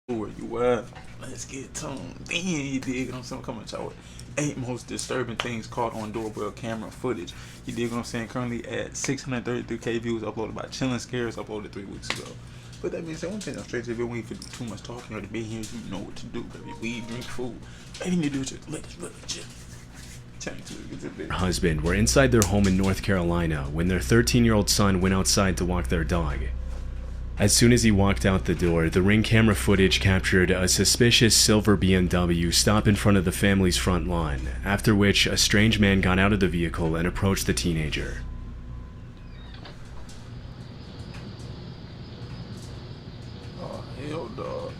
where you at? Let's get tuned in, you dig what I'm saying? Coming to y'all with 8 most disturbing things caught on doorbell camera footage. You dig what I'm saying? Currently at 633K views, uploaded by Chillin' Scares, uploaded 3 weeks ago. But that being said, one thing I'm straight to the video, we ain't finna do too much talking or to be here. You know what to do, baby. Weed, drink, food. Anything to do with your legit. Her husband were inside their home in North Carolina when their 13-year-old son went outside to walk their dog. As soon as he walked out the door, the Ring camera footage captured a suspicious silver BMW stop in front of the family's front lawn, after which a strange man got out of the vehicle and approached the teenager. Oh, hell, dog.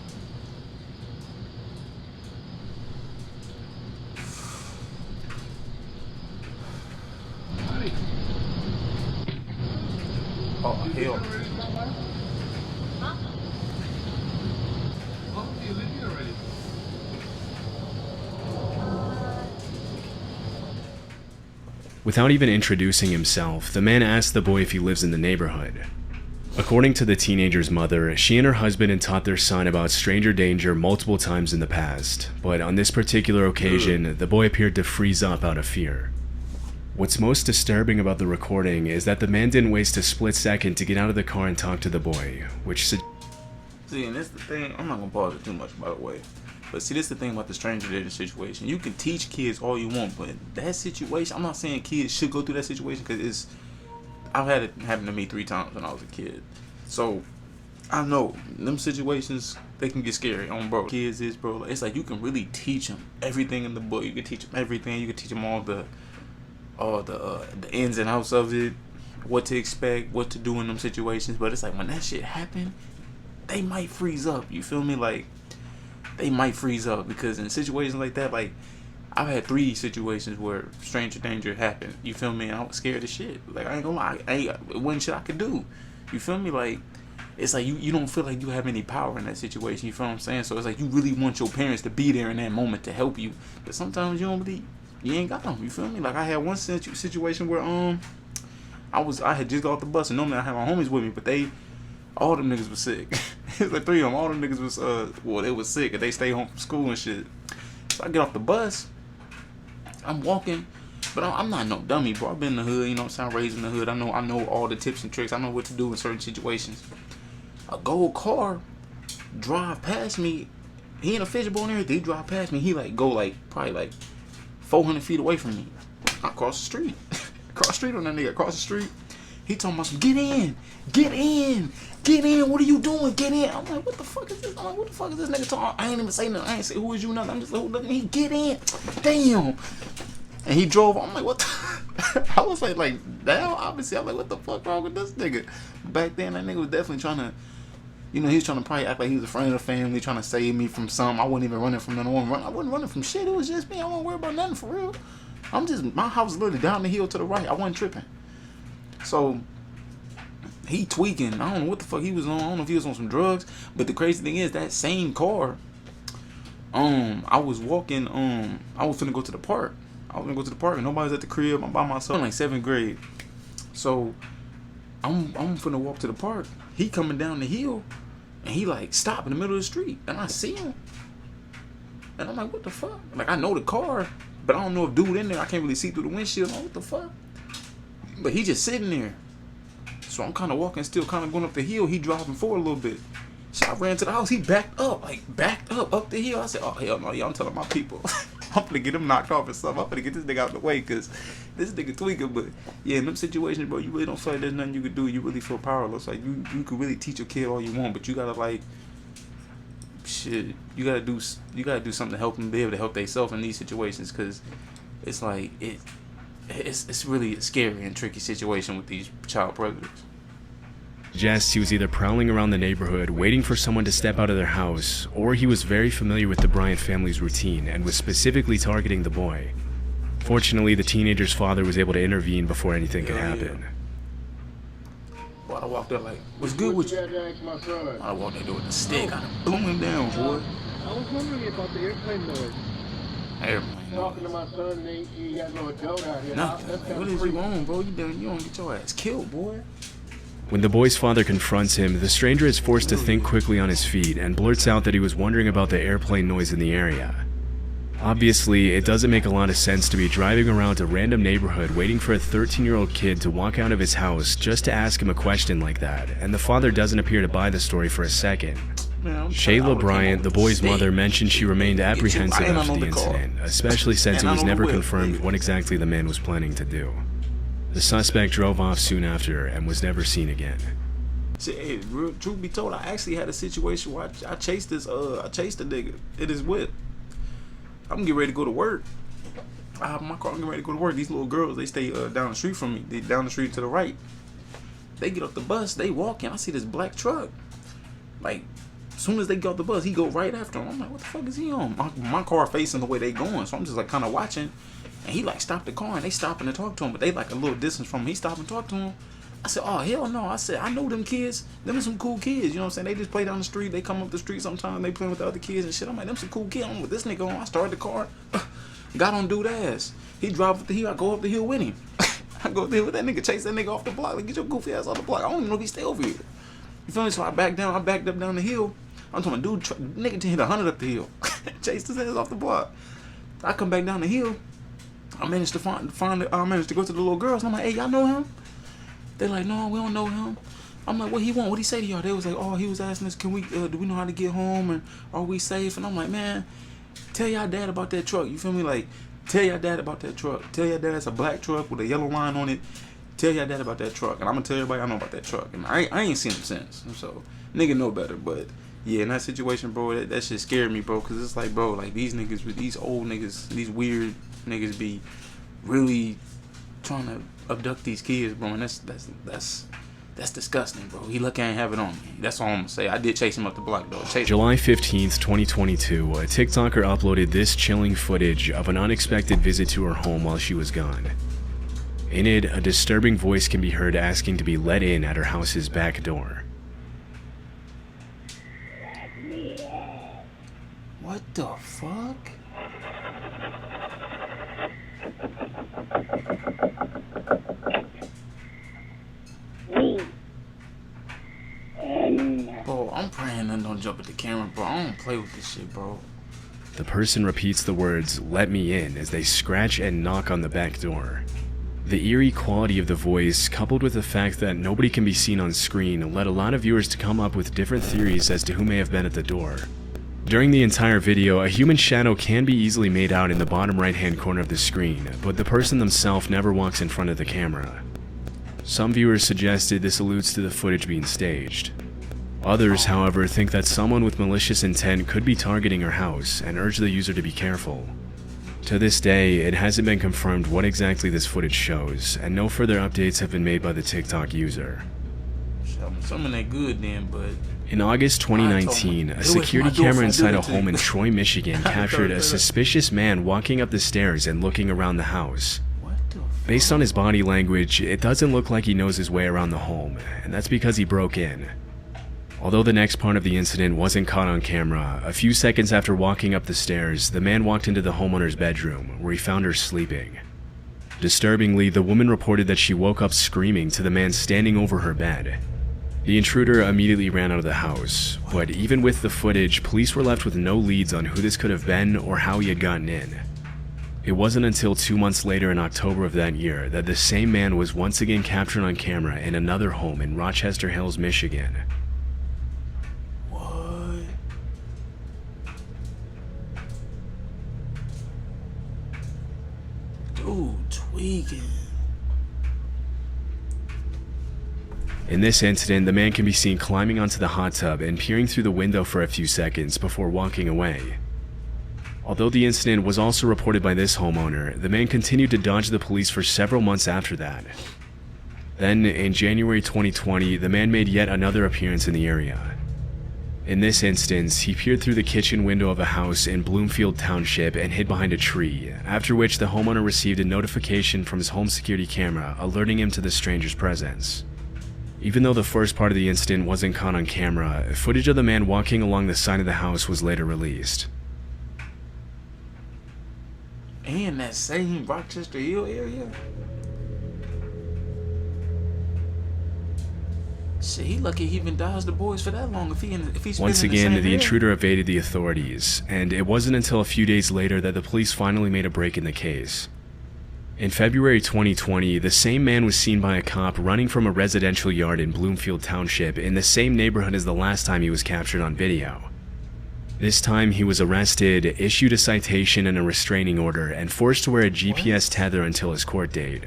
Oh, hell. Without even introducing himself, the man asked the boy if he lives in the neighborhood. According to the teenager's mother, she and her husband had taught their son about stranger danger multiple times in the past, but on this particular occasion, the boy appeared to freeze up out of fear. What's most disturbing about the recording is that the man didn't waste a split second to get out of the car and talk to the boy, which See, and that's the thing, I'm not gonna pause it too much, by the way. But see, this is the thing about the stranger dating situation. You can teach kids all you want, but that situation, I'm not saying kids should go through that situation, because I've had it happen to me 3 times when I was a kid. So, I know, them situations, they can get scary on bro. Kids is, bro, it's like you can really teach them everything in the book. You can teach them everything. You can teach them all the ins and outs of it, what to expect, what to do in them situations. But it's like when that shit happen, they might freeze up. You feel me? Like, they might freeze up, because in situations like that, like, I've had 3 situations where stranger danger happened. You feel me? And I was scared as shit. Like, I ain't gonna lie, it wasn't shit I could do. You feel me? Like, it's like you don't feel like you have any power in that situation. You feel what I'm saying? So it's like you really want your parents to be there in that moment to help you, but sometimes you ain't got them. You feel me? Like, I had one situation where I had just got off the bus, and normally I had my homies with me, but all them niggas was sick. It was like 3 of them. All them niggas was they was sick, and they stayed home from school and shit. So I get off the bus, I'm walking, but I'm not no dummy, bro. I've been in the hood, you know what I'm saying? Raised in the hood. I know all the tips and tricks. I know what to do in certain situations. A gold car drive past me. He in a fishbowl and everything. He drive past me. He go probably 400 feet away from me. I cross the street. Cross the street on that nigga. Across the street. He talking about some, get in. What are you doing? Get in. I'm like, what the fuck is this? I'm like, what the fuck is this nigga talking? I ain't even say nothing. I ain't say who is you, nothing. I'm just like, look, he get in. Damn. And he drove. I'm like, what the? I was like, damn. Obviously, I'm like, what the fuck wrong with this nigga? Back then, that nigga was definitely trying to, he was trying to probably act like he was a friend of the family, trying to save me from something. I wasn't even running from nothing. I wasn't running from shit. It was just me. I wasn't worried about nothing for real. My house is literally down the hill to the right. I wasn't tripping. So, he tweaking. I don't know what the fuck he was on. I don't know if he was on some drugs. But the crazy thing is, that same car, I was walking, I was finna go to the park. And nobody's at the crib. I'm by myself. I'm like 7th grade. So, I'm finna walk to the park. He coming down the hill, and he like stop in the middle of the street. And I see him. And I'm like, what the fuck? Like, I know the car, but I don't know if dude in there. I can't really see through the windshield. I'm like, what the fuck? But he just sitting there. So I'm kind of walking, still kind of going up the hill. He driving forward a little bit. So I ran to the house. He backed up the hill. I said, oh, hell no, I'm telling my people. I'm finna get him knocked off or something. I'm finna get this nigga out the way, because this nigga tweaking. But yeah, in them situations, bro, you really don't feel like there's nothing you can do. You really feel powerless. Like, you can really teach your kid all you want, but you gotta, like, shit, you gotta do something to help them be able to help themselves in these situations, because it's like, it's really a scary and tricky situation with these child predators. Suggests he was either prowling around the neighborhood waiting for someone to step out of their house, or he was very familiar with the Bryant family's routine and was specifically targeting the boy. Fortunately, the teenager's father was able to intervene before anything could happen. Boy, I walked there like, what's good with you? I walked there with a stick. I blew him down, boy. I was wondering about the airplane noise. Airplane Talking to my son, and he got no adult out here. Nothing. What is you on, bro? You don't get your ass killed, boy. When the boy's father confronts him, the stranger is forced to think quickly on his feet and blurts out that he was wondering about the airplane noise in the area. Obviously, it doesn't make a lot of sense to be driving around a random neighborhood waiting for a 13-year-old kid to walk out of his house just to ask him a question like that, and the father doesn't appear to buy the story for a second. Shayla Bryant, the boy's mother, mentioned she remained apprehensive after the incident, especially since it was never confirmed what exactly the man was planning to do. The suspect drove off soon after and was never seen again. Hey, truth be told, I actually had a situation where I chased a nigga in his whip. I'm getting ready to go to work. I have my car, I'm getting ready to go to work. These little girls, they stay down the street from me. They down the street to the right. They get off the bus, they walk in. I see this black truck. Like, as soon as they get off the bus, he go right after him. I'm like, what the fuck is he on? My car facing the way they going, so I'm just like kind of watching. And he like stopped the car and they stopping to talk to him, but they like a little distance from him. He stopped and talked to him. I said, oh, hell no. I said, I know them kids. Them are some cool kids. You know what I'm saying? They just play down the street. They come up the street sometimes. They playing with the other kids and shit. I'm like, them some cool kids. I'm with this nigga on. I started the car. Got on dude ass. He drive up the hill. I go up the hill with him. I go up the hill with that nigga. Chase that nigga off the block. Like, get your goofy ass off the block. I don't even know if he stay over here. You feel me? So I backed up down the hill. I'm talking, dude, nigga hit 100 up the hill. Chased his ass off the block. I come back down the hill. I managed to I managed to go to the little girls. And I'm like, hey, y'all know him? They like, no, we don't know him. I'm like, what he want? What he say to y'all? They was like, oh, he was asking us, can we, do we know how to get home and are we safe? And I'm like, man, tell y'all dad about that truck. You feel me? Like, tell y'all dad about that truck. Tell y'all dad it's a black truck with a yellow line on it. Tell y'all dad about that truck. And I'm gonna tell everybody I know about that truck. And I ain't seen him since. So, nigga know better. But, yeah, in that situation, bro, that shit scared me, bro. Because it's like, bro, like, these niggas, these old niggas, these weird niggas be really trying to abduct these kids, bro, and that's disgusting, bro. He lucky I ain't have it on me. That's all I'm gonna say. I did chase him up the block, though. July 15th, 2022, a TikToker uploaded this chilling footage of an unexpected visit to her home while she was gone. In it, a disturbing voice can be heard asking to be let in at her house's back door. What the fuck? Bro, I'm praying nothing don't jump at the camera, bro. I don't play with this shit, bro. The person repeats the words, "Let me in," as they scratch and knock on the back door. The eerie quality of the voice, coupled with the fact that nobody can be seen on screen, led a lot of viewers to come up with different theories as to who may have been at the door. During the entire video, a human shadow can be easily made out in the bottom right-hand corner of the screen, but the person themselves never walks in front of the camera. Some viewers suggested this alludes to the footage being staged. Others, however, think that someone with malicious intent could be targeting her house and urge the user to be careful. To this day, it hasn't been confirmed what exactly this footage shows, and no further updates have been made by the TikTok user. Some of that good then, but... In August 2019, a security camera inside a home in Troy, Michigan captured a suspicious man walking up the stairs and looking around the house. Based on his body language, it doesn't look like he knows his way around the home, and that's because he broke in. Although the next part of the incident wasn't caught on camera, a few seconds after walking up the stairs, the man walked into the homeowner's bedroom, where he found her sleeping. Disturbingly, the woman reported that she woke up screaming to the man standing over her bed. The intruder immediately ran out of the house, but even with the footage, police were left with no leads on who this could have been or how he had gotten in. It wasn't until 2 months later in October of that year that the same man was once again captured on camera in another home in Rochester Hills, Michigan. What? Dude, tweaking. In this incident, the man can be seen climbing onto the hot tub and peering through the window for a few seconds before walking away. Although the incident was also reported by this homeowner, the man continued to dodge the police for several months after that. Then, in January 2020, the man made yet another appearance in the area. In this instance, he peered through the kitchen window of a house in Bloomfield Township and hid behind a tree, after which the homeowner received a notification from his home security camera alerting him to the stranger's presence. Even though the first part of the incident wasn't caught on camera, footage of the man walking along the side of the house was later released. And that same Rochester Hill area? Shit, he lucky he even dodged the boys for that long. If he's Once again, the intruder evaded the authorities, and it wasn't until a few days later that the police finally made a break in the case. In February 2020, the same man was seen by a cop running from a residential yard in Bloomfield Township in the same neighborhood as the last time he was captured on video. This time, he was arrested, issued a citation and a restraining order, and forced to wear a GPS tether until his court date.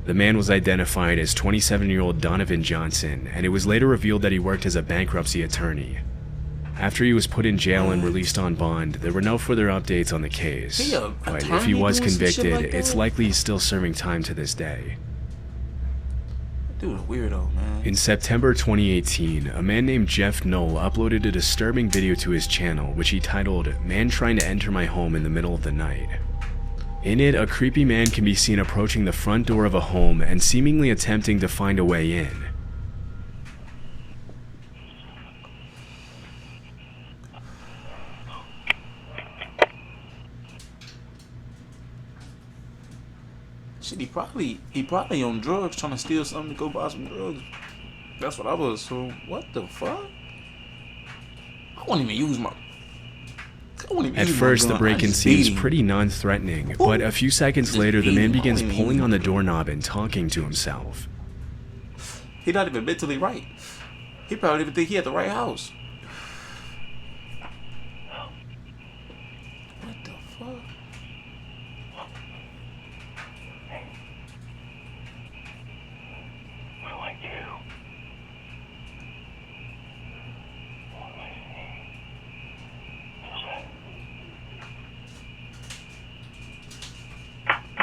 The man was identified as 27-year-old Donovan Johnson, and it was later revealed that he worked as a bankruptcy attorney. After he was put in jail and released on bond, there were no further updates on the case. But if he was convicted, it's likely he's still serving time to this day. Dude, a weirdo, man. In September 2018, a man named Jeff Knoll uploaded a disturbing video to his channel, which he titled, "Man Trying to Enter My Home in the Middle of the Night." In it, a creepy man can be seen approaching the front door of a home and seemingly attempting to find a way in. Shit, he probably on drugs, trying to steal something to go buy some drugs. That's what I would assume. What the fuck? I won't even use my... At first, the break-in seems pretty non-threatening, but a few seconds later, the man begins pulling on the doorknob and talking to himself. He's not even mentally right. He probably didn't even think he had the right house. What the fuck? What do I do?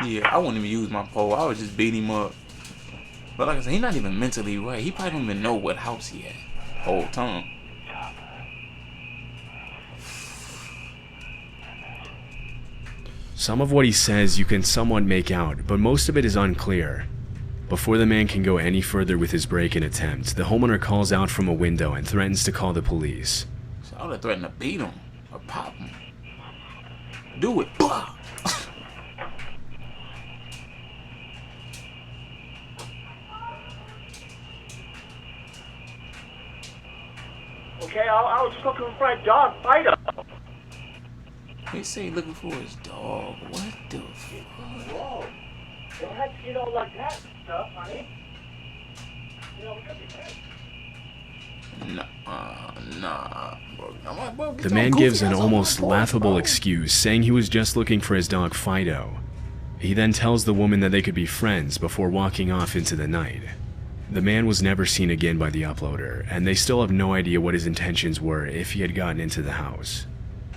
Yeah, I wouldn't even use my pole. I would just beat him up. But like I said, he's not even mentally right. He probably don't even know what house he at whole time. Some of what he says you can somewhat make out, but most of it is unclear. Before the man can go any further with his break-in attempt, the homeowner calls out from a window and threatens to call the police. So I would have threatened to beat him or pop him. Do it. Blah. Okay, I was just looking for my dog, Fido. They say he looking for his dog. What the fuck? Whoa. Don't have to get all like that and stuff, honey. You know, we could be friends. Nah, bro. The man gives an almost laughable excuse, saying he was just looking for his dog Fido. He then tells the woman that they could be friends before walking off into the night. The man was never seen again by the uploader, and they still have no idea what his intentions were if he had gotten into the house.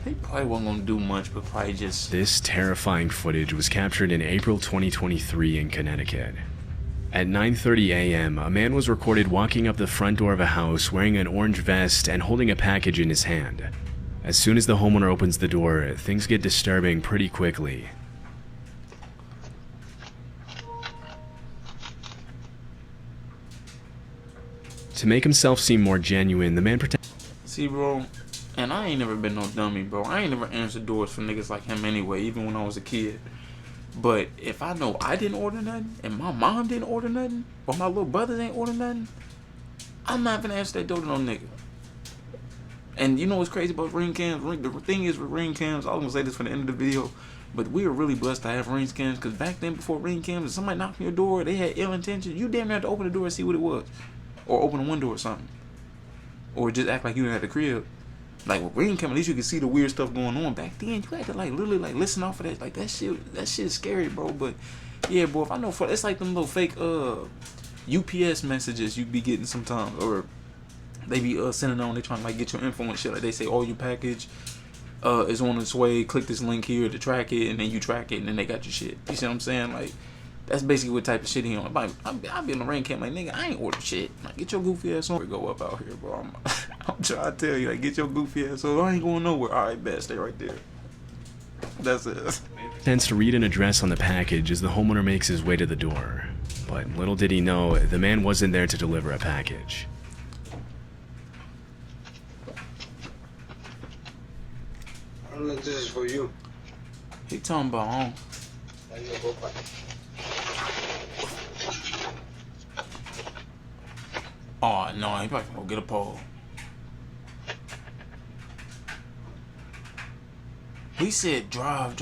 He probably wasn't gonna do much, but probably just... This terrifying footage was captured in April 2023 in Connecticut. At 9:30 a.m., a man was recorded walking up the front door of a house wearing an orange vest and holding a package in his hand. As soon as the homeowner opens the door, things get disturbing pretty quickly. To make himself seem more genuine, the man pretends... See, bro, and I ain't never been no dummy, bro. I ain't never answered doors for niggas like him anyway, even when I was a kid. But if I know I didn't order nothing, and my mom didn't order nothing, or my little brothers ain't order nothing, I'm not gonna answer that door to no nigga. And you know what's crazy about ring cams? The thing is with ring cams, I was gonna say this for the end of the video, but we were really blessed to have ring cams, because back then, before ring cams, if somebody knocked on your door, they had ill intentions, you damn near had to open the door and see what it was. Or open a window or something. Or just act like you didn't have the crib. Like with ring cam, at least you could see the weird stuff going on. Back then, you had to like literally like listen off of that. Like that shit is scary, bro. But yeah, bro, if I know for it's like them little fake UPS messages you be getting sometimes, or they be sending on. They trying to like get your info and shit. Like they say, oh, your package is on its way. Click this link here to track it, and then you track it, and then they got your shit. You see what I'm saying? Like that's basically what type of shit he on. I be in the ring camp like, nigga, I ain't ordered shit. Like, get your goofy ass on. We go up out here, bro. I'm trying to tell you, like, get your goofy ass on. I ain't going nowhere. All right, bet, stay right there. That's it. Tends to read an address on the package as the homeowner makes his way to the door. But little did he know, the man wasn't there to deliver a package. I don't know if this is for you. He talking about home. Oh no, he probably gonna go get a pole. He said drive.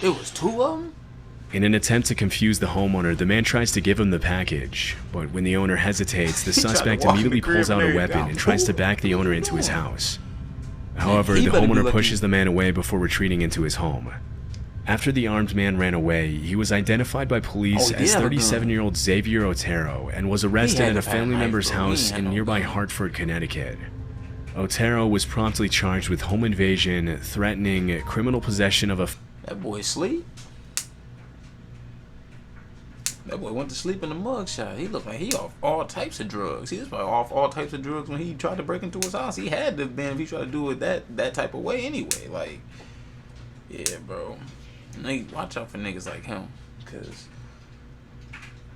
It was two of them? In an attempt to confuse the homeowner, the man tries to give him the package, but when the owner hesitates, the He tried to suspect walk in the immediately crib pulls out and a weapon everything. and tries to back the owner into his house. However, he the better be homeowner lucky. pushes the man away before retreating into his home. After the armed man ran away, he was identified by police Oh, he as had a gun. 37-year-old Xavier Otero and was arrested had at to a have a family knife, member's bro. He house ain't had in no nearby gun. Hartford, Connecticut. Otero was promptly charged with home invasion, threatening, criminal possession of a That boy sleep. That boy went to sleep in the mugshot. He looked like he off all types of drugs. He was probably off all types of drugs when he tried to break into his house. He had to have been if he tried to do it that type of way anyway. Like, yeah, bro. Watch out for niggas like him, cause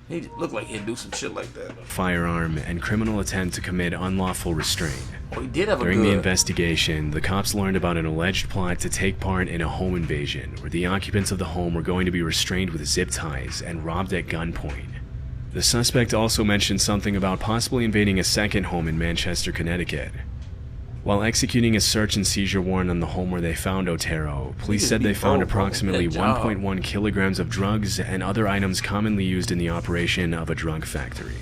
he looked like he'd do some shit like that. firearm and criminal attempt to commit unlawful restraint. Oh, he did have a During gun. the investigation, the cops learned about an alleged plot to take part in a home invasion where the occupants of the home were going to be restrained with zip ties and robbed at gunpoint. The suspect also mentioned something about possibly invading a second home in Manchester, Connecticut. While executing a search and seizure warrant on the home where they found Otero, police just said be they found bold, bro. approximately Good job. 1.1 kilograms of drugs and other items commonly used in the operation of a drug factory.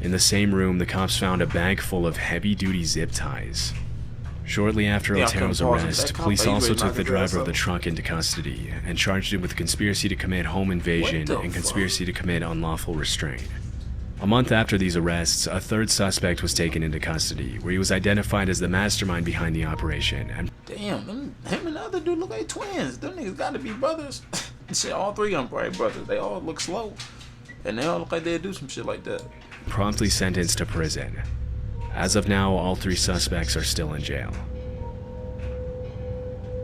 In the same room, the cops found a bag full of heavy-duty zip ties. Shortly after Yeah, I Otero's couldn't pause it. arrest, That cop, police he also ready to took knock the his driver ass of the out. truck into custody and charged him with conspiracy to commit home invasion What the and fuck? conspiracy to commit unlawful restraint. A month after these arrests, a third suspect was taken into custody, where he was identified as the mastermind behind the operation and Damn, him and the other dude look like twins. Them niggas gotta be brothers. Shit, all three of them probably brothers. They all look slow, and they all look like they'd do some shit like that. promptly sentenced to prison. As of now, all three suspects are still in jail.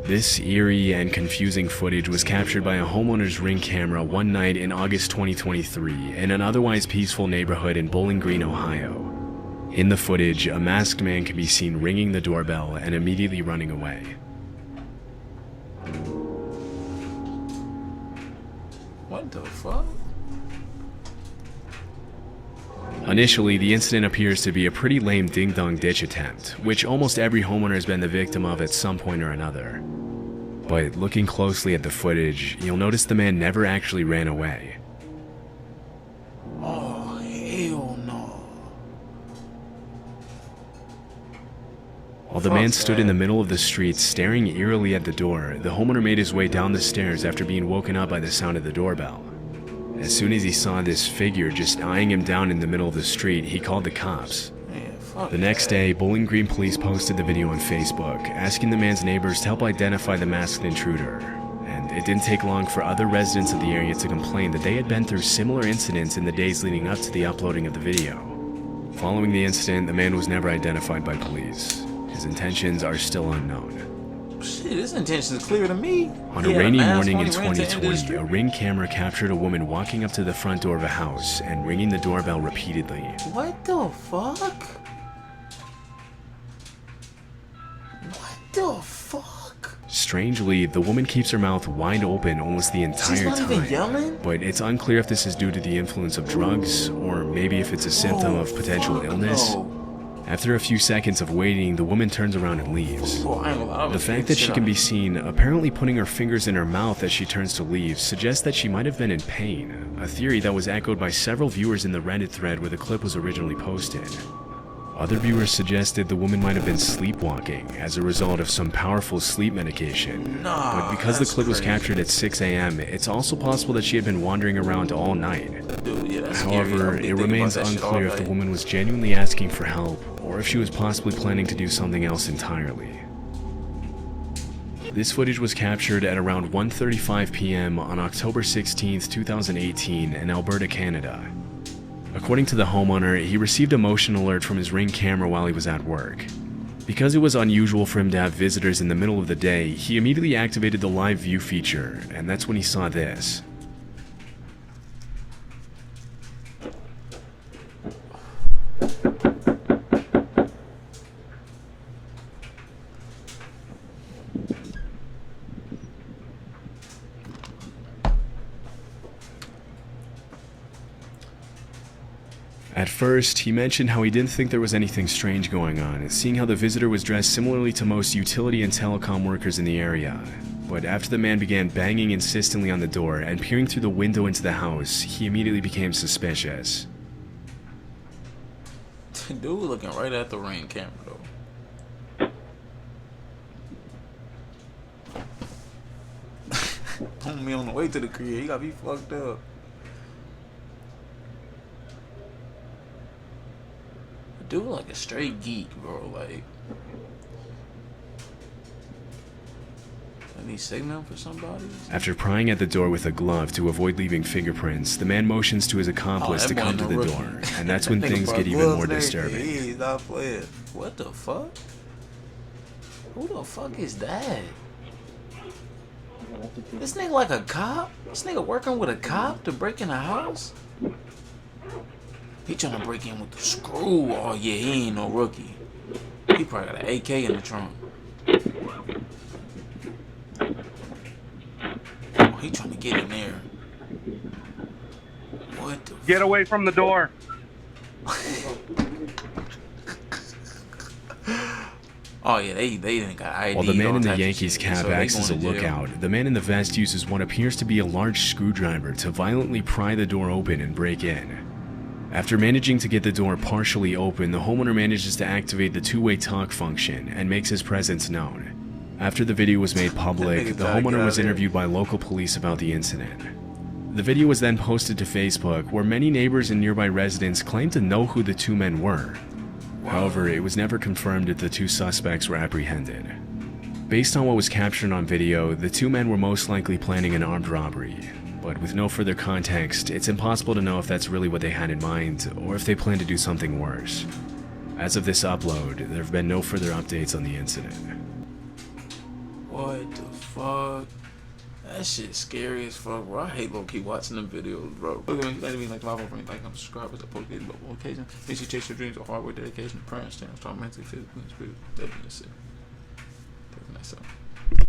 This eerie and confusing footage was captured by a homeowner's Ring camera one night in August 2023 in an otherwise peaceful neighborhood in Bowling Green, Ohio. In the footage, a masked man can be seen ringing the doorbell and immediately running away. What the fuck? Initially, the incident appears to be a pretty lame ding-dong ditch attempt, which almost every homeowner has been the victim of at some point or another. But looking closely at the footage, you'll notice the man never actually ran away. Oh hell no! While the Fuck man stood in that. the middle of the street staring eerily at the door, the homeowner made his way down the stairs after being woken up by the sound of the doorbell. As soon as he saw this figure just eyeing him down in the middle of the street, he called the cops. Man, fuck The next that. day, Bowling Green police posted the video on Facebook, asking the man's neighbors to help identify the masked intruder. And it didn't take long for other residents of the area to complain that they had been through similar incidents in the days leading up to the uploading of the video. Following the incident, the man was never identified by police. His intentions are still unknown. Shit, his intentions clear to me. On He a had rainy mask morning on, in he ran to the end of the 2020, street. a Ring camera captured a woman walking up to the front door of a house and ringing the doorbell repeatedly. What the fuck? What the fuck? Strangely, the woman keeps her mouth wide open almost the entire She's not time. even yelling? But it's unclear if this is due to the influence of drugs, or maybe if it's a symptom of potential fuck illness. no. After a few seconds of waiting, the woman turns around and leaves. Boy, I ain't gonna lie, I The was fact scared that she shit can out be of seen apparently putting her fingers in her mouth as she turns to leave suggests that she might have been in pain, a theory that was echoed by several viewers in the Reddit thread where the clip was originally posted. Other viewers suggested the woman might have been sleepwalking as a result of some powerful sleep medication. Nah, But because the that's clip was crazy. captured at 6 a.m., it's also possible that she had been wandering around all night. Dude, yeah, that's scary. However, I've been it thinking remains about that shit all unclear if the night. woman was genuinely asking for help or if she was possibly planning to do something else entirely. This footage was captured at around 1:35 p.m. on October 16, 2018 in Alberta, Canada. According to the homeowner, he received a motion alert from his Ring camera while he was at work. Because it was unusual for him to have visitors in the middle of the day, he immediately activated the live view feature, and that's when he saw this. At first, he mentioned how he didn't think there was anything strange going on, seeing how the visitor was dressed similarly to most utility and telecom workers in the area. But after the man began banging insistently on the door and peering through the window into the house, he immediately became suspicious. Dude looking right at the Ring camera though. Homie on the way to the crib, he gotta be fucked up. Dude like a straight geek, bro. Like he signaling for somebody? After prying at the door with a glove to avoid leaving fingerprints, the man motions to his accomplice to come to the door, and that's when things get even more disturbing. He's not playing. What the fuck? Who the fuck is that? This nigga like a cop? This nigga working with a cop to break in a house? He trying to break in with the screw. Oh yeah, he ain't no rookie. He probably got an AK in the trunk. Oh, he trying to get in there. What the Get away from the door. Oh yeah, they didn't got ID. While the man all in the types of Yankees shit. cap So they acts as a going to jail. lookout, the man in the vest uses what appears to be a large screwdriver to violently pry the door open and break in. After managing to get the door partially open, the homeowner manages to activate the two-way talk function and makes his presence known. After the video was made public, the homeowner was interviewed by local police about the incident. The video was then posted to Facebook, where many neighbors and nearby residents claimed to know who the two men were. However, it was never confirmed if the two suspects were apprehended. Based on what was captured on video, the two men were most likely planning an armed robbery. But with no further context, it's impossible to know if that's really what they had in mind, or if they planned to do something worse. As of this upload, there have been no further updates on the incident. What the fuck? That shit scary as fuck, bro. I hate low-key watching them videos, bro. Look at me, like, love over me, like, I'm subscribed with the post occasion. Makes you chase your dreams with hard work, dedication, prayer, and stand strong mentally, physically, and spiritually. Definitely so.